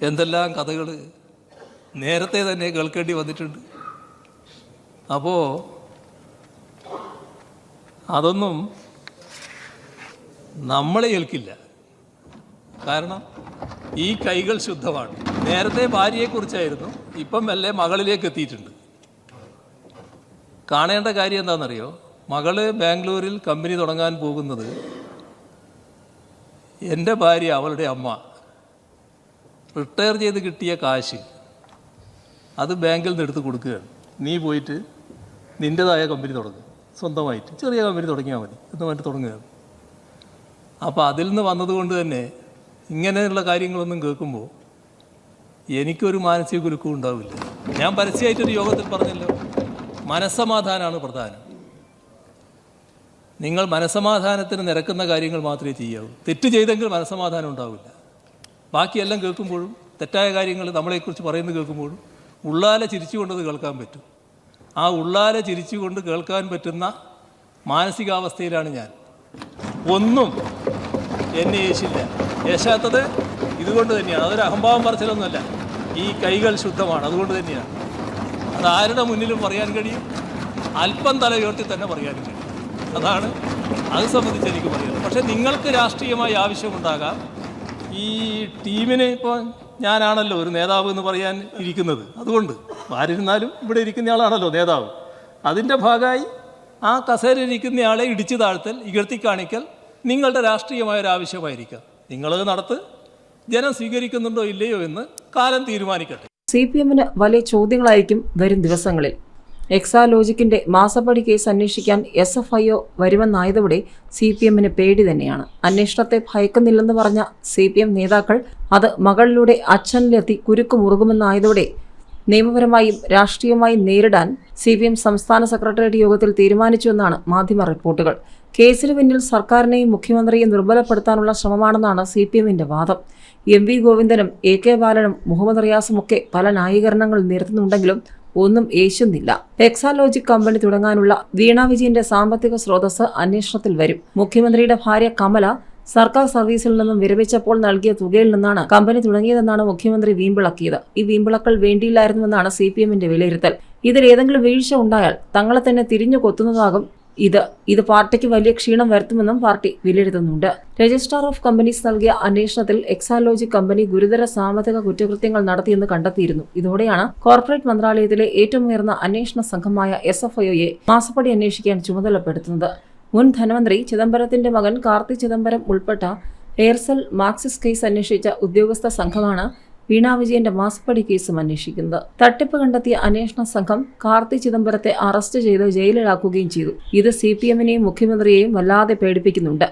എന്തെല്ലാം കഥകൾ നേരത്തെ തന്നെ കേൾക്കേണ്ടി വന്നിട്ടുണ്ട്. അപ്പോൾ അതൊന്നും നമ്മളെ ഏൽക്കില്ല. കാരണം ഈ കൈകൾ ശുദ്ധമാണ്. നേരത്തെ ഭാര്യയെക്കുറിച്ചായിരുന്നു, ഇപ്പം മെല്ലെ മകളിലേക്ക് എത്തിയിട്ടുണ്ട്. കാണേണ്ട കാര്യം എന്താണെന്നറിയോ? മകള് ബാംഗ്ലൂരിൽ കമ്പനി തുടങ്ങാൻ പോകുന്നത് എൻ്റെ ഭാര്യ, അവളുടെ അമ്മ റിട്ടയർ ചെയ്ത് കിട്ടിയ കാശ് അത് ബാങ്കിൽ നിന്ന് എടുത്ത് കൊടുക്കുകയാണ്. നീ പോയിട്ട് നിൻ്റേതായ കമ്പനി തുടങ്ങുക, സ്വന്തമായിട്ട് ചെറിയ കമ്പനി തുടങ്ങിയാൽ മതി എന്ന് പറഞ്ഞിട്ട് തുടങ്ങുകയാണ്. അപ്പോൾ അതിൽ നിന്ന് വന്നതുകൊണ്ട് തന്നെ ഇങ്ങനെയുള്ള കാര്യങ്ങളൊന്നും കേൾക്കുമ്പോൾ എനിക്കൊരു മാനസിക കുലുക്കം ഉണ്ടാവില്ല. ഞാൻ പരസ്യമായിട്ടൊരു യോഗത്തിൽ പറഞ്ഞല്ലോ, മനസ്സമാധാനമാണ് പ്രധാനം. നിങ്ങൾ മനസ്സമാധാനത്തിന് നിരക്കുന്ന കാര്യങ്ങൾ മാത്രമേ ചെയ്യാവൂ. തെറ്റ് ചെയ്തെങ്കിൽ മനസ്സമാധാനം ഉണ്ടാവില്ല. ബാക്കിയെല്ലാം കേൾക്കുമ്പോഴും തെറ്റായ കാര്യങ്ങൾ നമ്മളെക്കുറിച്ച് പറയുന്നത് കേൾക്കുമ്പോഴും ഉള്ളാലെ ചിരിച്ചുകൊണ്ടത് കേൾക്കാൻ പറ്റും. ആ ഉള്ളാലെ ചിരിച്ചുകൊണ്ട് കേൾക്കാൻ പറ്റുന്ന മാനസികാവസ്ഥയിലാണ് ഞാൻ. ഒന്നും എന്നെ യേശില്ല. യേശാത്തത് ഇതുകൊണ്ട് തന്നെയാണ്. അതൊരു അഹംഭാവം പറച്ചിലൊന്നുമല്ല. ഈ കൈകൾ ശുദ്ധമാണ്, അതുകൊണ്ട് തന്നെയാണ്. അത് ആരുടെ മുന്നിലും പറയാൻ കഴിയും, അല്പം തല ഉയർത്തി തന്നെ പറയാനും കഴിയും. അതാണ് അത് സംബന്ധിച്ച് എനിക്ക് പറയുന്നത്. പക്ഷേ നിങ്ങൾക്ക് രാഷ്ട്രീയമായി ആവശ്യമുണ്ടാകാം. ഈ ടീമിന് ഇപ്പോൾ ഞാനാണല്ലോ ഒരു നേതാവ് എന്ന് പറയാൻ ഇരിക്കുന്നത്. അതുകൊണ്ട് ആരിരുന്നാലും ഇവിടെ ഇരിക്കുന്ന ആളാണല്ലോ നേതാവ്. അതിൻ്റെ ഭാഗമായി ആ കസേരയിരിക്കുന്നയാളെ ഇടിച്ചു താഴ്ത്തൽ, ഇകഴ്ത്തി കാണിക്കൽ നിങ്ങളുടെ രാഷ്ട്രീയമായൊരാവശ്യമായിരിക്കാം. നിങ്ങളത് നടത്ത്. ജനം സ്വീകരിക്കുന്നുണ്ടോ ഇല്ലയോ എന്ന് കാലം തീരുമാനിക്കട്ടെ. CPM-ന് വലിയ ചോദ്യങ്ങളായിരിക്കും വരും ദിവസങ്ങളിൽ. എക്സാലോജിക്കിന്റെ മാസപ്പടി കേസ് അന്വേഷിക്കാൻ SFIO വരുമെന്നായതോടെ CPM-ന് പേടി തന്നെയാണ്. അന്വേഷണത്തെ ഭയക്കുന്നില്ലെന്ന് പറഞ്ഞ CPM നേതാക്കൾ അത് മകളിലൂടെ അച്ഛനിലെത്തി കുരുക്ക് മുറുകുമെന്നായതോടെ നിയമപരമായും രാഷ്ട്രീയമായും നേരിടാൻ CPM സംസ്ഥാന സെക്രട്ടേറിയറ്റ് യോഗത്തിൽ തീരുമാനിച്ചുവെന്നാണ് മാധ്യമ റിപ്പോർട്ടുകൾ. കേസിന് പിന്നിൽ സർക്കാരിനെയും മുഖ്യമന്ത്രിയെ ദുർബലപ്പെടുത്താനുള്ള ശ്രമമാണെന്നാണ് CPM-ന്റെ വാദം. MV ഗോവിന്ദനും AK ബാലനും മുഹമ്മദ് റിയാസുമൊക്കെ പല ന്യായീകരണങ്ങൾ നിരത്തുന്നുണ്ടെങ്കിലും ഒന്നും ഏശുന്നില്ല. എക്സാലോജിക് കമ്പനി തുടങ്ങാനുള്ള വീണ വിജയന്റെ സാമ്പത്തിക സ്രോതസ് അന്വേഷണത്തിൽ വരും. മുഖ്യമന്ത്രിയുടെ ഭാര്യ കമല സർക്കാർ സർവീസിൽ നിന്നും വിരമിച്ചപ്പോൾ നൽകിയ തുകയിൽ നിന്നാണ് കമ്പനി തുടങ്ങിയതെന്നാണ് മുഖ്യമന്ത്രി വീമ്പിളക്കിയത്. ഈ വീമ്പിളക്കൽ വേണ്ടിയില്ലായിരുന്നുവെന്നാണ് CPM-ന്റെ വിലയിരുത്തൽ. ഇതിൽ ഏതെങ്കിലും വീഴ്ച ഉണ്ടായാൽ തങ്ങളെ തന്നെ തിരിഞ്ഞു കൊത്തുന്നതാകും ഇത് പാർട്ടിക്ക് വലിയ ക്ഷീണം വരുത്തുമെന്നും പാർട്ടി വിലയിരുത്തുന്നുണ്ട്. രജിസ്ട്രാർ ഓഫ് കമ്പനീസ് നൽകിയ അന്വേഷണത്തിൽ എക്സാലോജിക് കമ്പനി ഗുരുതര സാമ്പത്തിക കുറ്റകൃത്യങ്ങൾ നടത്തിയെന്ന് കണ്ടെത്തിയിരുന്നു. ഇതോടെയാണ് കോർപ്പറേറ്റ് മന്ത്രാലയത്തിലെ ഏറ്റവും ഉയർന്ന അന്വേഷണ സംഘമായ SFIOയെ മാസപ്പടി അന്വേഷിക്കാൻ ചുമതലപ്പെടുത്തുന്നത്. മുൻ ധനമന്ത്രി ചിദംബരത്തിന്റെ മകൻ കാർത്തി ചിദംബരം ഉൾപ്പെട്ട എയർസെൽ മാക്സിസ് കേസ് അന്വേഷിച്ച ഉദ്യോഗസ്ഥ സംഘമാണ് വീണ വിജയന്റെ മാസപ്പടി കേസും അന്വേഷിക്കുന്നത്. തട്ടിപ്പ് കണ്ടെത്തിയ അന്വേഷണ സംഘം കാർത്തി ചിദംബരത്തെ അറസ്റ്റ് ചെയ്ത് ജയിലിലാക്കുകയും ചെയ്തു. ഇത് CPM-നെയും മുഖ്യമന്ത്രിയെയും വല്ലാതെ പേടിപ്പിക്കുന്നുണ്ട്.